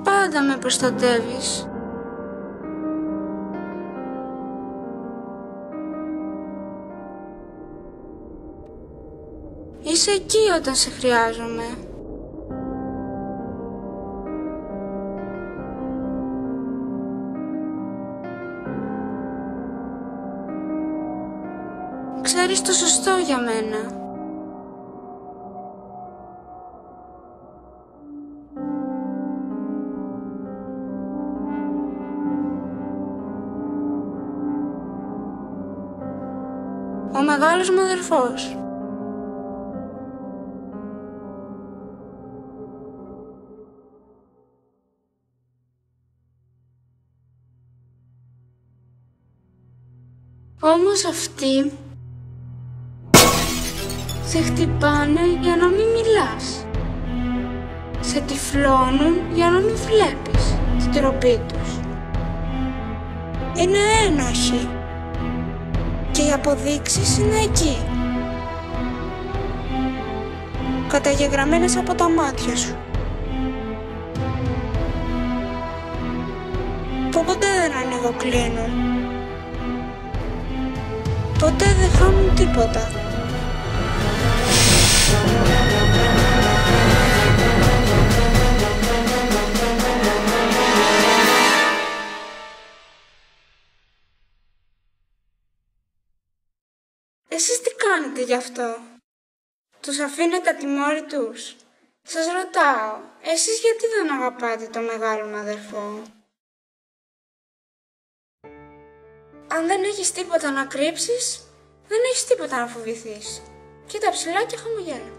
Πάντα με προστατεύεις. Είσαι εκεί όταν σε χρειάζομαι. Ξέρεις το σωστό για μένα. Ο μεγάλος μου αδερφός. Όμως αυτοί σε χτυπάνε για να μην μιλάς. Σε τυφλώνουν για να μην βλέπεις την τροπή τους. Είναι ένοχοι και οι αποδείξεις είναι εκεί, καταγεγραμμένες από τα μάτια σου, που ποτέ δεν ανοιγοκλίνουν, ποτέ δεν χάνουν τίποτα. Εσείς τι κάνετε γι' αυτό? Τους αφήνετε ατιμόρυτους? Σας ρωτάω, εσείς γιατί δεν αγαπάτε το μεγάλο μου αδερφό? Αν δεν έχεις τίποτα να κρύψεις, δεν έχεις τίποτα να φοβηθείς. Κοίτα ψηλά και χαμογέλα.